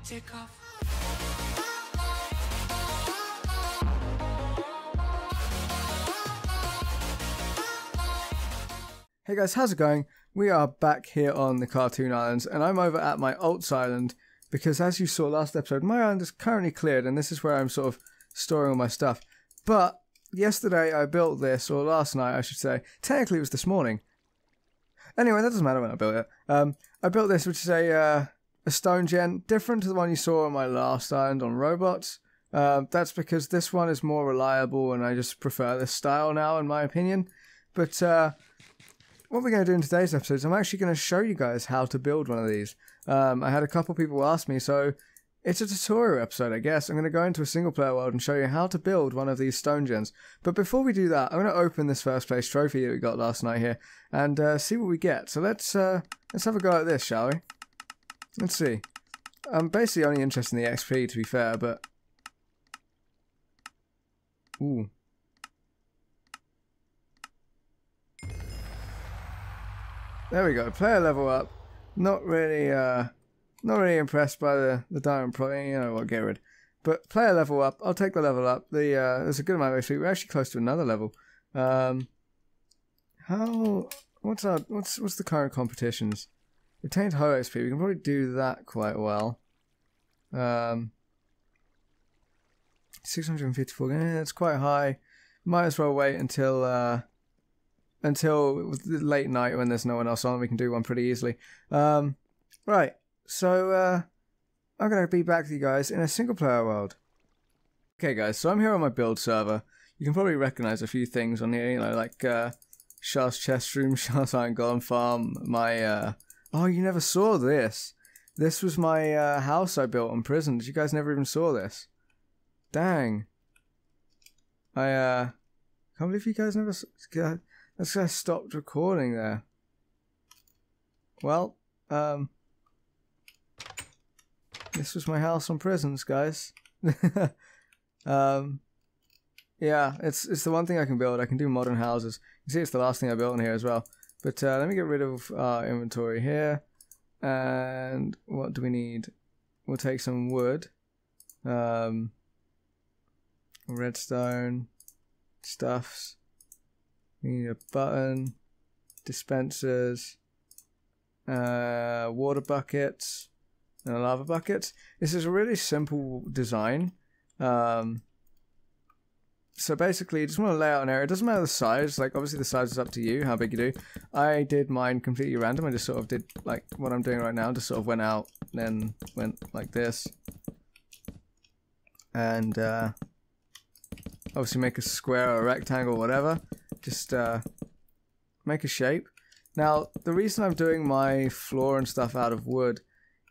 take off. Hey guys, how's it going? We are back here on the Cartoon Islands, and I'm over at my Alts Island because, as you saw last episode, my island is currently cleared, and this is where I'm sort of storing all my stuff. But yesterday I built this, or last night I should say. Technically it was this morning. Anyway, that doesn't matter when I built it. I built this, which is a stone gen, different to the one you saw on my last island on robots. That's because this one is more reliable, and I just prefer this style now, in my opinion. But what we're going to do in today's episode is I'm actually going to show you guys how to build one of these. I had a couple people ask me, so it's a tutorial episode, I guess. I'm going to go into a single player world and show you how to build one of these stone gens. But before we do that, I'm going to open this first place trophy that we got last night here and see what we get. So let's have a go at this, shall we? Let's see. I'm basically only interested in the XP, to be fair, but... Ooh. There we go, player level up. Not really impressed by the diamond protein, you know what, get rid. But player level up, I'll take the level up. There's a good amount of XP. We're actually close to another level. What's the current competitions? Retained hoe XP, we can probably do that quite well. 654, that's quite high. Might as well wait until late night when there's no one else on. We can do one pretty easily. Right, so I'm going to be back with you guys in a single player world. Okay guys, so I'm here on my build server. You can probably recognize a few things on here, you know, like Char's chest room, Char's iron golem farm, my oh, you never saw this. This was my house I built on prisons. You guys never even saw this. Dang. I can't believe you guys never saw. That's why I stopped recording there. Well, this was my house on prisons, guys. Yeah, it's the one thing I can build. I can do modern houses. You see, it's the last thing I built in here as well. But let me get rid of our inventory here. And what do we need? We'll take some wood. Redstone. Stuffs. We need a button. Dispensers. Water buckets. And a lava bucket. This is a really simple design. So basically, you just want to lay out an area. It doesn't matter the size. Like, obviously the size is up to you, how big you do. I did mine completely random. I just sort of did, like, what I'm doing right now. Just sort of went out, then went like this. And, obviously make a square or a rectangle or whatever. Just, make a shape. Now, the reason I'm doing my floor and stuff out of wood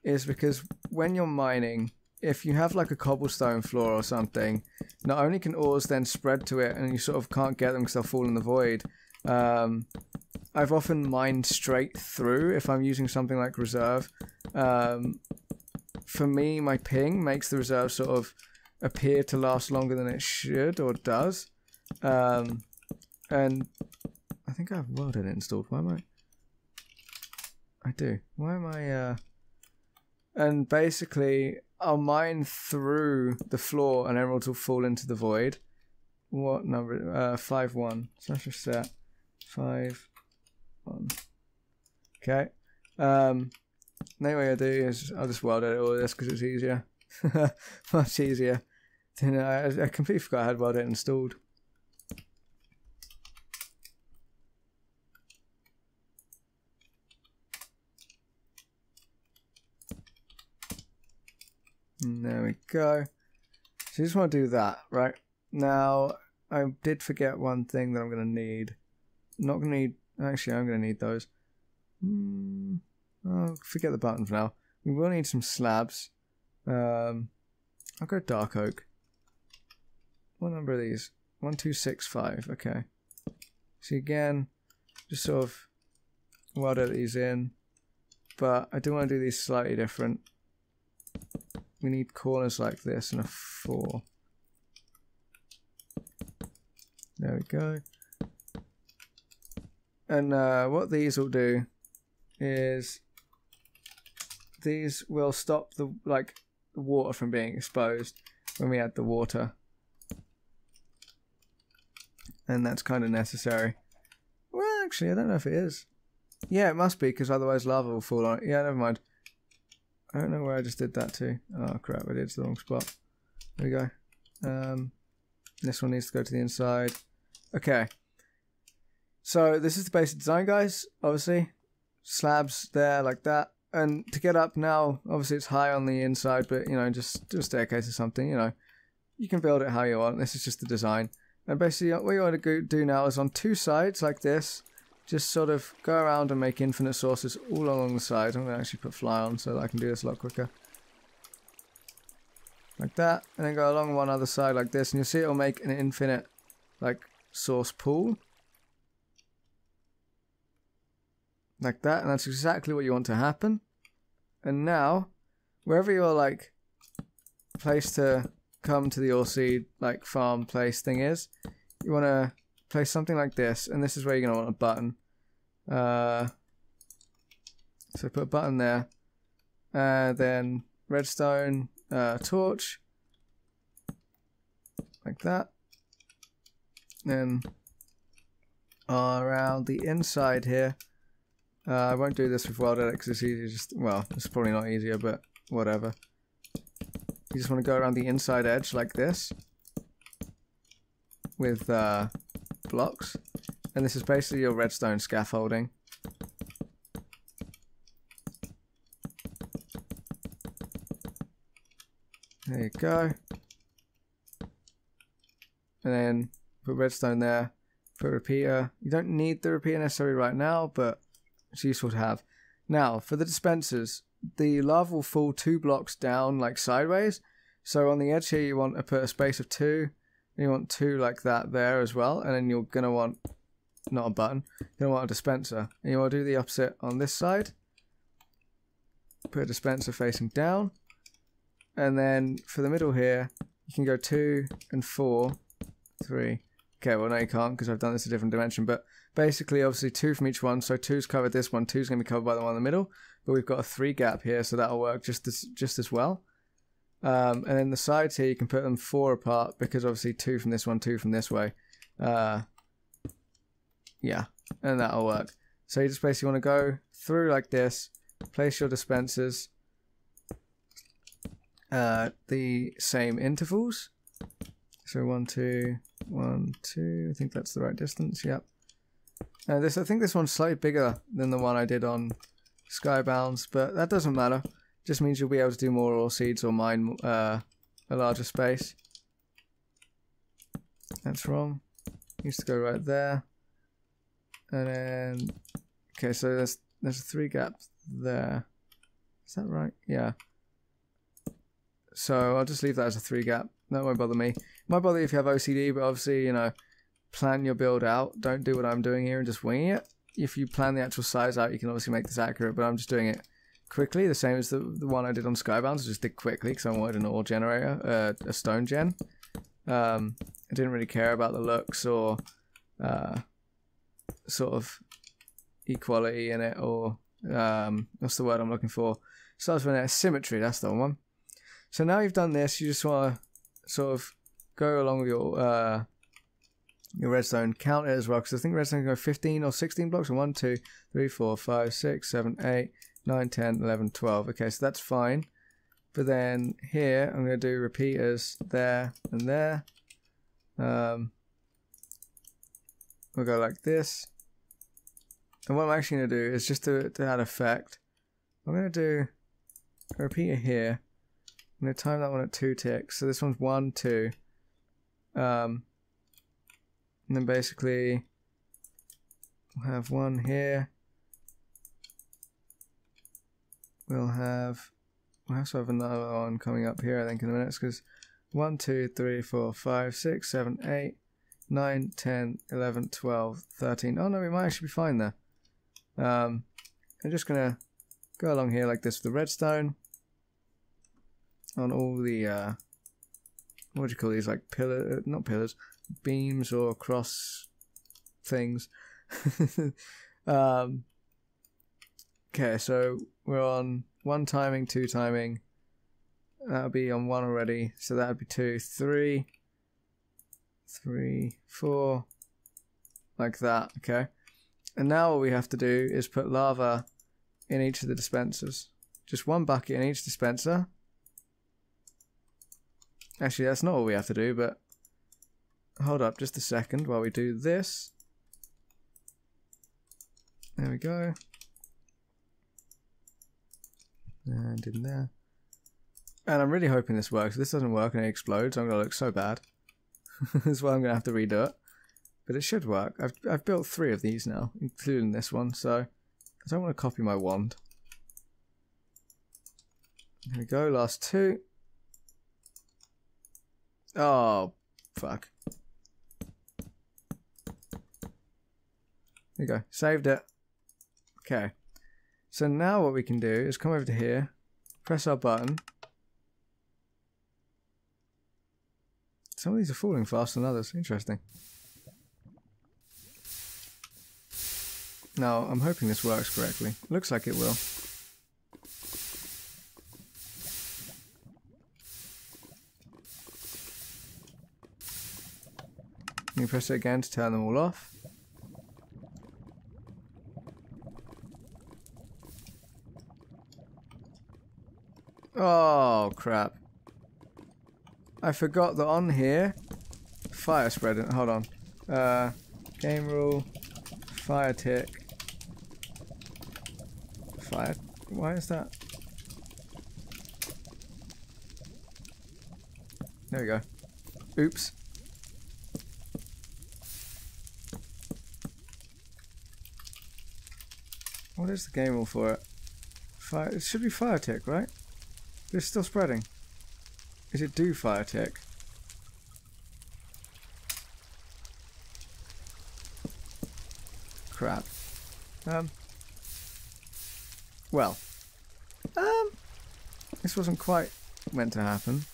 is because when you're mining, if you have like a cobblestone floor or something, not only can ores then spread to it and you sort of can't get them because they'll fall in the void, I've often mined straight through if I'm using something like reserve. For me, my ping makes the reserve sort of appear to last longer than it should or does. And I think I have world edit installed. Why am I do. Why am I and basically I'll mine through the floor and emeralds will fall into the void. What number? 5-1. So let's just set 5-1. Okay. Now what I do is I'll just world edit all of this because it's easier. Much easier. I completely forgot I had world edit installed. And there we go. So you just want to do that, right? Now, I did forget one thing that I'm going to need. Not going to need... Actually, I'm going to need those. I'll forget the button for now. We will need some slabs. I'll go dark oak. What number are these? 1, 2, 6, 5. Okay. See, again, just sort of weld these in. But I do want to do these slightly different. We need corners like this and a 4. There we go. And what these will do is these will stop the the water from being exposed when we add the water. And that's kind of necessary. Well, actually, I don't know if it is. Yeah, it must be, because otherwise lava will fall on it. Yeah, never mind. I don't know where I just did that to. Oh crap, I did it to the wrong spot. There we go. This one needs to go to the inside. Okay. So this is the basic design, guys. Obviously, slabs there like that. And to get up now, obviously it's high on the inside, but you know, just do a staircase or something, you know. You can build it how you want. This is just the design. And basically what you want to do now is on two sides like this, just sort of go around and make infinite sources all along the side. I'm going to actually put fly on so that I can do this a lot quicker. Like that. And then go along one other side like this. And you'll see it'll make an infinite like source pool. Like that. And that's exactly what you want to happen. And now, wherever your like place to come to the ore seed like farm place thing is, you want to place something like this, and this is where you're going to want a button. So put a button there, then redstone torch like that, then around the inside here. I won't do this with wild edit because it's easier, just, well, it's probably not easier, but whatever. You just want to go around the inside edge like this with blocks, and this is basically your redstone scaffolding. There you go. And then put redstone there, put a repeater. You don't need the repeater necessarily right now, but it's useful to have. Now, for the dispensers, the lava will fall 2 blocks down, like sideways. So on the edge here, you want to put a space of 2. And you want 2 like that there as well. And then you're going to want, not a button, you're going to want a dispenser. And you want to do the opposite on this side. Put a dispenser facing down. And then for the middle here, you can go 2 and 4, 3. Okay, well, no, you can't because I've done this a different dimension. But basically, obviously, 2 from each one. So 2's covered this one. 2's going to be covered by the one in the middle. But we've got a 3 gap here, so that'll work just as well. And then the sides here, you can put them 4 apart because obviously 2 from this one, 2 from this way. Yeah, and that'll work. So you just basically want to go through like this, place your dispensers, the same intervals. So 1, 2, 1, 2. I think that's the right distance. Yep. I think this one's slightly bigger than the one I did on Skybounds, but that doesn't matter. It just means you'll be able to do more ore seeds or mine a larger space. That's wrong. Needs to go right there. And then, okay, so there's a 3 gap there. Is that right? Yeah. So I'll just leave that as a 3 gap. That won't bother me. It might bother you if you have OCD, but obviously, you know, plan your build out. Don't do what I'm doing here and just winging it. If you plan the actual size out, you can obviously make this accurate, but I'm just doing it quickly, the same as the one I did on Skybounds. I just did quickly because I wanted an ore generator, a stone gen. I didn't really care about the looks or sort of equality in it, or what's the word I'm looking for? Starts with an symmetry, that's the one. So now you've done this, you just want to sort of go along with your redstone count it as well, because I think redstone can go 15 or 16 blocks, and 1, 2, 3, 4, 5, 6, 7, 8, 9, 10, 11, 12. Okay, so that's fine. But then here, I'm going to do repeaters there and there. We'll go like this. And what I'm actually going to do is just to add effect, I'm going to do a repeater here. I'm going to time that one at 2 ticks. So this one's 1, 2. And then basically we'll have one here. We'll also have another one coming up here, I think, in a minute, because 1, 2, 3, 4, 5, 6, 7, 8, 9, 10, 11, 12, 13. Oh no, we might actually be fine there. I'm just going to go along here like this with the redstone on all the, what do you call these, like not pillars, beams or cross things. Okay, so we're on 1 timing, 2 timing, That'll be on 1 already. So that would be 2, 3, 3, 4, like that. Okay. And now what we have to do is put lava in each of the dispensers. Just 1 bucket in each dispenser. Actually, that's not all we have to do, but hold up just a second while we do this. There we go. And in there. And I'm really hoping this works. If this doesn't work and it explodes, I'm going to look so bad. That's why I'm going to have to redo it. But it should work. I've built 3 of these now, including this one, so I don't want to copy my wand. There we go, last 2. Oh, fuck. There you go, saved it. Okay. So now what we can do is come over to here, press our button. Some of these are falling faster than others, interesting. Now, I'm hoping this works correctly. Looks like it will. You press it again to turn them all off. Oh, crap. I forgot that on here, fire spread. Hold on. Game rule, fire tick. Fire. Why is that? There we go. Oops. What is the game rule for it? Fire. It should be fire tick, right? But it's still spreading. Is it do fire tick? Crap. Well. This wasn't quite meant to happen.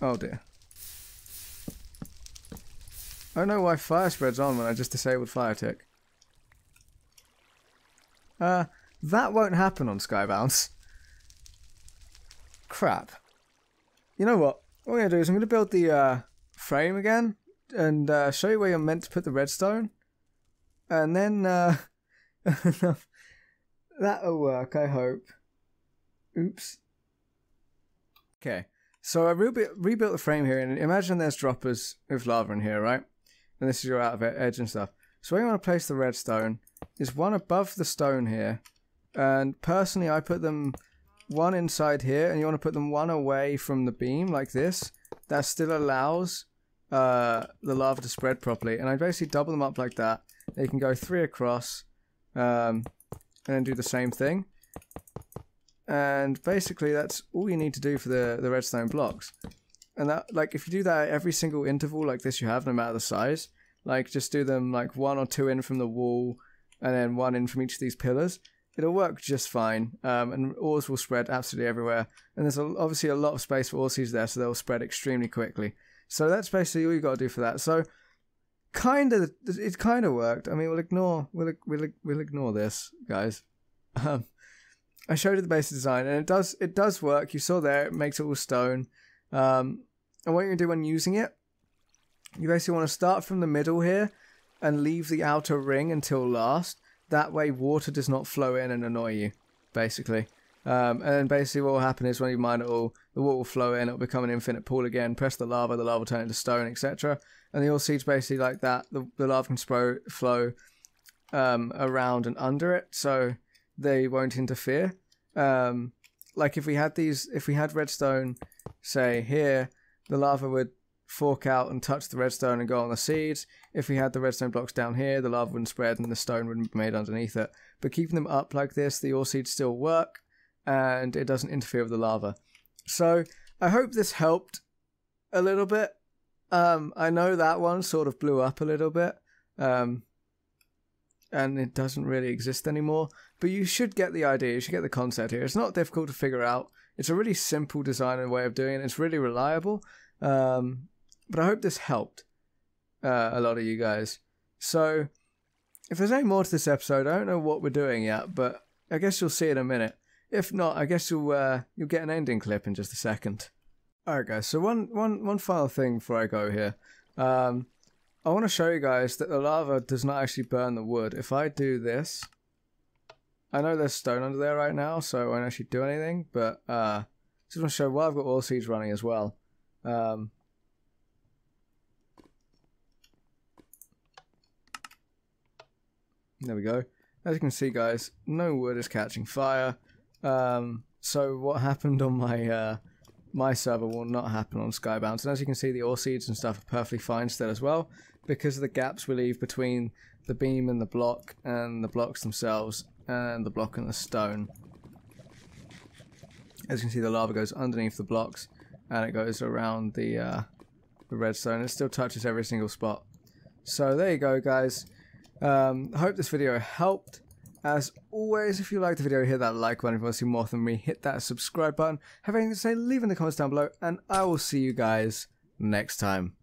Oh dear. I don't know why fire spreads on when I just disabled fire tick. That won't happen on Skybounds. Crap. You know what? What I'm going to do is I'm going to build the frame again and show you where you're meant to put the redstone. And then that'll work, I hope. Oops. Okay, so I rebuilt the frame here, and imagine there's droppers with lava in here, right? And this is your out of edge and stuff. So where you want to place the redstone is one above the stone here. And personally, I put them one inside here, and you want to put them one away from the beam, like this. That still allows the lava to spread properly. And I basically double them up like that. You can go 3 across, and then do the same thing. And basically, that's all you need to do for the redstone blocks. And that, like, if you do that at every single interval like this you have, no matter the size, like, just do them like 1 or 2 in from the wall, and then 1 in from each of these pillars, it'll work just fine. And ores will spread absolutely everywhere. And there's obviously a lot of space for ore seeds there, so they'll spread extremely quickly. So that's basically all you got to do for that. So it kind of worked. I mean, we'll ignore this, guys. I showed you the basic design, and it does work. You saw there, it makes it all stone. And what you do when using it, you basically want to start from the middle here and leave the outer ring until last. That way water does not flow in and annoy you, basically. And then basically what will happen is when you mine it all, the water will flow in, it will become an infinite pool again, press the lava will turn into stone, etc. And the ore seeds basically like that, the lava can flow around and under it, so they won't interfere. Like if we had redstone, say here, the lava would fork out and touch the redstone and go on the seeds. If we had the redstone blocks down here, the lava wouldn't spread and the stone wouldn't be made underneath it. But keeping them up like this, the ore seeds still work and it doesn't interfere with the lava. So I hope this helped a little bit. I know that one sort of blew up a little bit. And it doesn't really exist anymore. But you should get the idea, you should get the concept here. It's not difficult to figure out. It's a really simple design and way of doing it. It's really reliable. But I hope this helped a lot of you guys. So if there's any more to this episode, I don't know what we're doing yet, but I guess you'll see in a minute. If not, I guess you'll get an ending clip in just a second. Alright guys, so one final thing before I go here. I want to show you guys that the lava does not actually burn the wood. If I do this, I know there's stone under there right now, so it won't actually do anything, but just want to show why I've got all seeds running as well. There we go. As you can see guys, no wood is catching fire. So what happened on my server will not happen on Skybounds. And as you can see, the ore seeds and stuff are perfectly fine still as well, because of the gaps we leave between the beam and the blocks themselves, and the block and the stone. As you can see, the lava goes underneath the blocks, and it goes around the redstone. It still touches every single spot. So there you go, guys. I hope this video helped. As always, if you liked the video, hit that like button. If you want to see more from me, hit that subscribe button. Have anything to say, leave in the comments down below, and I will see you guys next time.